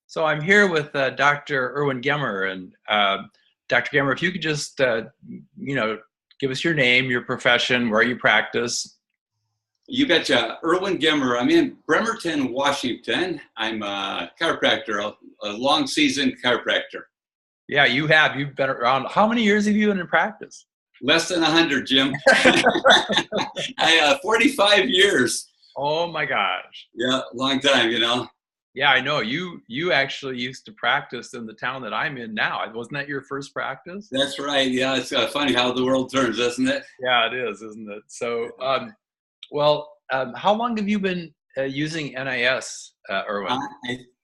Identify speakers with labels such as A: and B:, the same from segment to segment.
A: So I'm here with Dr. Erwin Gemmer, and Dr. Gemmer, if you could just, give us your name, your profession, where you practice.
B: You betcha. Erwin Gemmer. I'm in Bremerton, Washington. I'm a chiropractor, a long season chiropractor.
A: Yeah, you've been around. How many years have you been in practice?
B: Less than 100, Jim. 45 years.
A: Oh my gosh.
B: Yeah, long time.
A: Yeah, I know. You actually used to practice in the town that I'm in now. Wasn't that your first practice?
B: That's right. Yeah, it's funny how the world turns, isn't it?
A: Yeah, it is, isn't it? So, how long have you been using NIS, Erwin?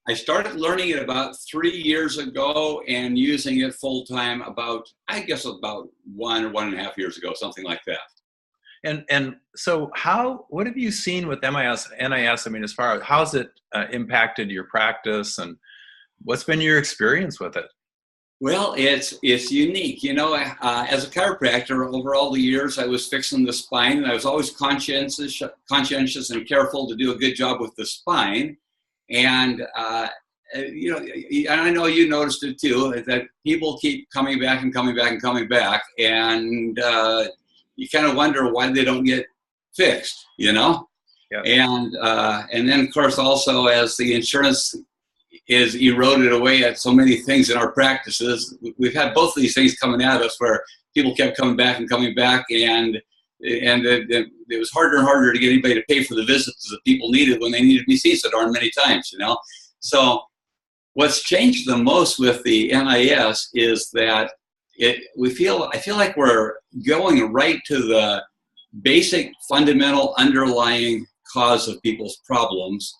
B: I started learning it about 3 years ago and using it full time about 1.5 years ago, something like that.
A: And so what have you seen with NIS? I mean, as far as how's it impacted your practice, and what's been your experience with it?
B: Well, it's unique. As a chiropractor, over all the years, I was fixing the spine, and I was always conscientious and careful to do a good job with the spine. And I know you noticed it too, that people keep coming back and coming back and coming back, and you kind of wonder why they don't get fixed.
A: Yeah.
B: And then of course also as the insurance is eroded away at so many things in our practices, we've had both of these things coming at us where people kept coming back and coming back, and it was harder and harder to get anybody to pay for the visits that people needed when they needed to be seen so darn many times. So what's changed the most with the NIS is that I feel like we're going right to the basic fundamental underlying cause of people's problems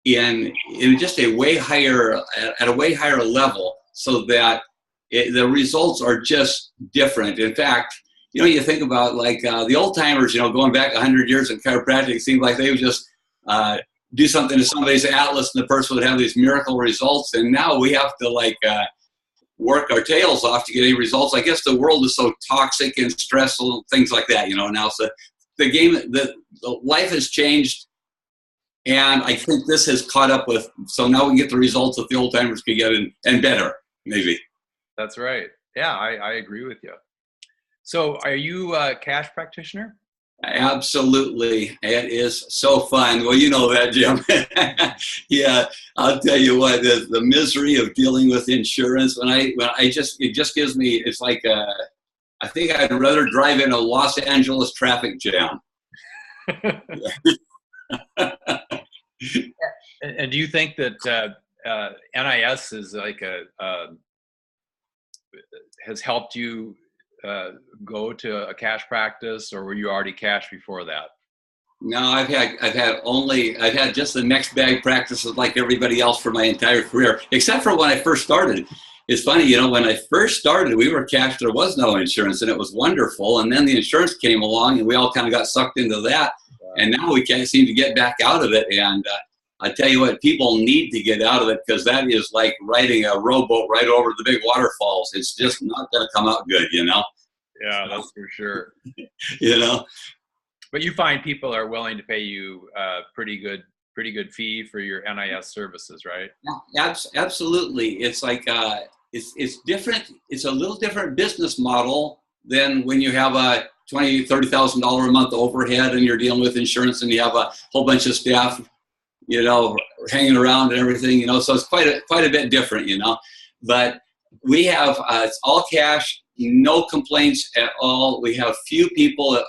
B: in just a way higher level, so that the results are just different. In fact, you think about like the old timers, going back 100 years in chiropractic, it seemed like they would just do something to somebody's atlas and the person would have these miracle results. And now we have to work our tails off to get any results. I guess the world is so toxic and stressful, things like that, now. So the life has changed, and I think this has caught up with, so now we can get the results that the old timers could get, and better, maybe.
A: That's right. Yeah, I agree with you. So are you a cash practitioner?
B: Absolutely. It is so fun. Well, you know that, Jim. Yeah, I'll tell you what, the misery of dealing with insurance, it just gives me, it's like, I think I'd rather drive in a Los Angeles traffic jam.
A: And do you think that NIS is like has helped you go to a cash practice, or were you already cash before that?
B: No, I've had just the next bag practices like everybody else for my entire career, except for when I first started. It's funny, when I first started, we were cash, there was no insurance, and it was wonderful. And then the insurance came along, and we all kind of got sucked into that. And now we can't seem to get back out of it. And I tell you what, people need to get out of it, because that is like riding a rowboat right over the big waterfalls. It's just not going to come out good,
A: Yeah, that's for sure. But you find people are willing to pay you pretty good fee for your NIS services, right?
B: Yeah, absolutely. It's like it's different. It's a little different business model than when you have a $20,000-$30,000 a month overhead and you're dealing with insurance and you have a whole bunch of staff, hanging around and everything. So it's quite a bit different, But we have it's all cash, no complaints at all. We have few people that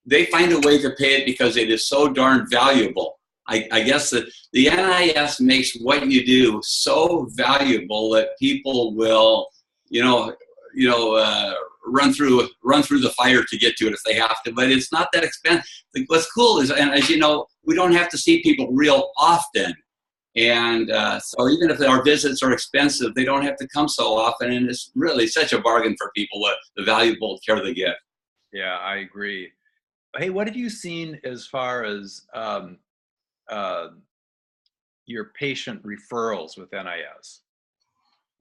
B: they find a way to pay it because it is so darn valuable. I guess that the NIS makes what you do so valuable that people will, run through the fire to get to it if they have to. But it's not that expensive. What's cool is, and as you know, we don't have to see people real often. And so even if our visits are expensive, they don't have to come so often. And it's really such a bargain for people, the valuable care they get.
A: Yeah, I agree. Hey, what have you seen as far as your patient referrals with NIS?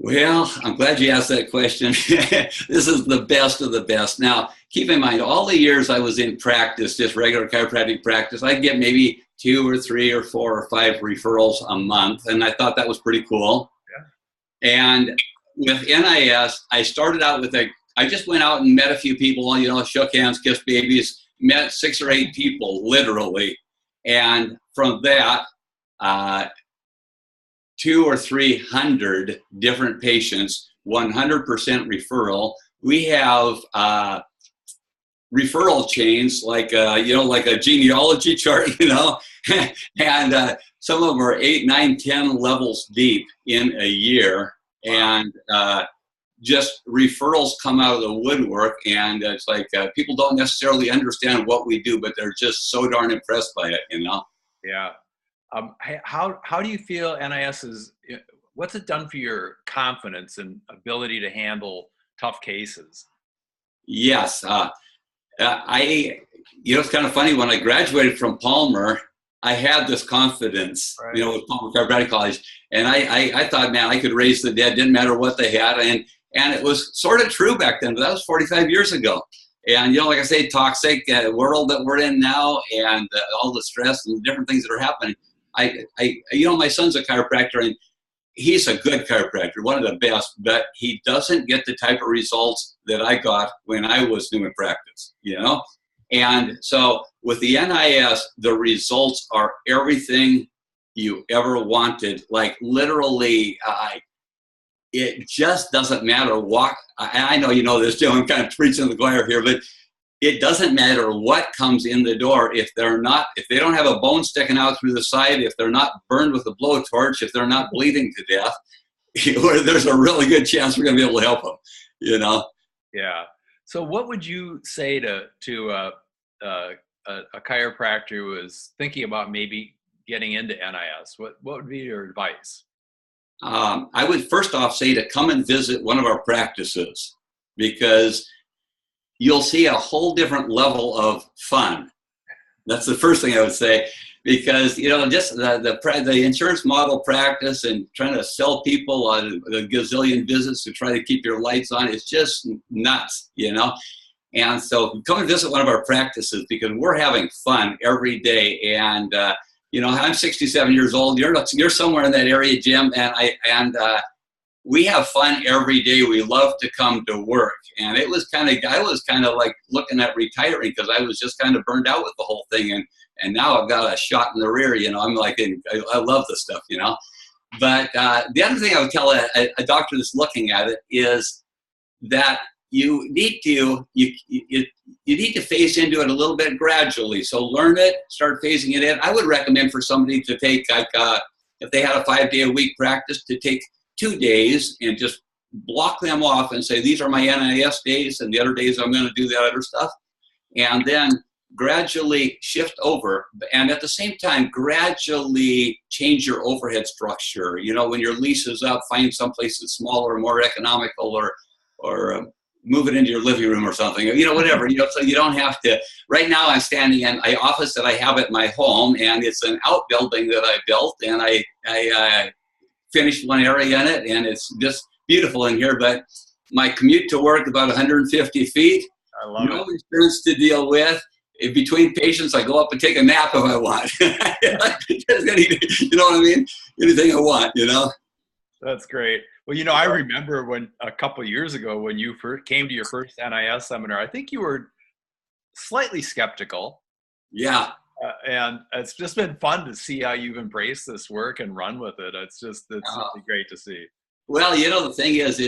B: Well, I'm glad you asked that question. This is the best of the best. Now, keep in mind, all the years I was in practice, just regular chiropractic practice, I'd get maybe 2 or 3 or 4 or 5 referrals a month, and I thought that was pretty cool. And with NIS, I started out with I just went out and met a few people, shook hands, kissed babies, met 6 or 8 people, literally. And from that, 200 or 300 different patients, 100% referral. We have referral chains like like a genealogy chart, and some of them are 8, 9, 10 levels deep in a year, and just referrals come out of the woodwork, and it's like people don't necessarily understand what we do, but they're just so darn impressed by it,
A: Yeah. How do you feel NIS is, what's it done for your confidence and ability to handle tough cases?
B: Yes. It's kind of funny, when I graduated from Palmer, I had this confidence,
A: Right.
B: With Palmer Chiropractic College, and I thought, man, I could raise the dead, didn't matter what they had, and it was sort of true back then, but that was 45 years ago. And, like I say, toxic world that we're in now, and all the stress and the different things that are happening. My son's a chiropractor, and he's a good chiropractor, one of the best, but he doesn't get the type of results that I got when I was new in practice, And so with the NIS, the results are everything you ever wanted. Like literally, it just doesn't matter what, I know you know this, Joe, I'm kind of preaching the choir here, but it doesn't matter what comes in the door if they don't have a bone sticking out through the side, if they're not burned with a blowtorch, if they're not bleeding to death, there's a really good chance we're going to be able to help them,
A: Yeah. So what would you say to a chiropractor who is thinking about maybe getting into NIS? What would be your advice?
B: I would first off say to come and visit one of our practices, because you'll see a whole different level of fun. That's the first thing I would say, because just the insurance model practice and trying to sell people on a gazillion visits to try to keep your lights on, it's just nuts, And so come and visit one of our practices, because we're having fun every day. And I'm 67 years old. You're somewhere in that area, Jim, and we have fun every day. We love to come to work. And I was kind of like looking at retiring, because I was just kind of burned out with the whole thing. And now I've got a shot in the rear, I'm like, I love this stuff, But the other thing I would tell a doctor that's looking at it is that you need to phase into it a little bit gradually. So learn it, start phasing it in. I would recommend for somebody to take, if they had a 5-day-a-week practice, to take 2 days and just block them off and say, these are my NIS days, and the other days I'm going to do that other stuff. And then gradually shift over, and at the same time, gradually change your overhead structure. When your lease is up, find someplace that's smaller, more economical, or move it into your living room or something, whatever, so you don't have to. Right now I'm standing in an office that I have at my home, and it's an outbuilding that I built, and I finished one area in it, and it's just beautiful in here. But my commute to work, about 150 feet,
A: I love
B: no insurance to deal with. In between patients, I go up and take a nap if I want. You know what I mean? Anything I want,
A: That's great. Well, I remember when a couple of years ago, when you first came to your first NIS seminar, I think you were slightly skeptical.
B: Yeah.
A: And it's just been fun to see how you've embraced this work and run with it. It's really great to see.
B: Well, the thing is,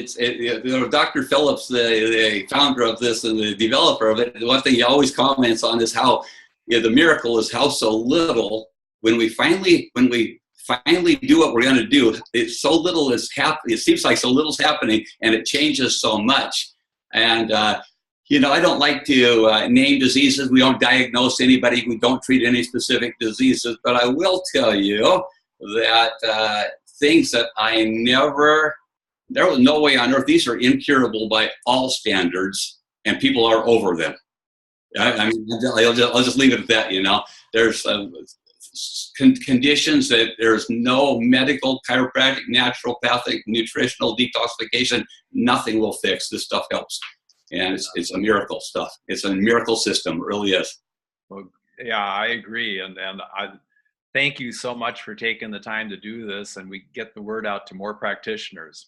B: Dr. Phillips, the founder of this and the developer of it, one thing he always comments on is how the miracle is how so little, when we finally do what we're going to do, it's so little is happening. It seems like so little's happening, and it changes so much. And I don't like to name diseases. We don't diagnose anybody. We don't treat any specific diseases. But I will tell you that things that there was no way on earth, these are incurable by all standards, and people are over them. I mean, I'll just leave it at that. There's conditions that there's no medical, chiropractic, naturopathic, nutritional detoxification, nothing will fix. This stuff helps. And it's a miracle stuff. It's a miracle system, it really is.
A: Well, yeah, I agree. And I thank you so much for taking the time to do this, and we get the word out to more practitioners.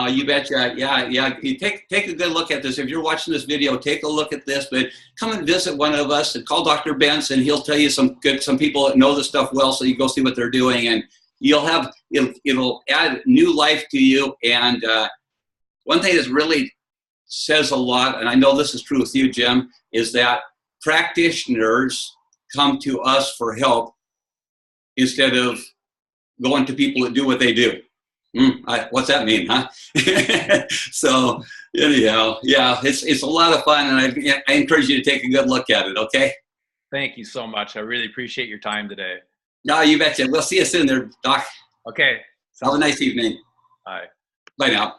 B: You betcha. Yeah. You take a good look at this. If you're watching this video, take a look at this, but come and visit one of us and call Dr. Benson. He'll tell you some people that know this stuff well, so you go see what they're doing, and it'll add new life to you. And one thing that really says a lot, and I know this is true with you, Jim, is that practitioners come to us for help instead of going to people that do what they do. What's that mean, huh? So anyhow, yeah, it's a lot of fun, and I encourage you to take a good look at it, okay?
A: Thank you so much. I really appreciate your time today.
B: No, you betcha. We'll see you soon there, Doc.
A: Okay.
B: Have a nice evening.
A: Bye.
B: Bye now.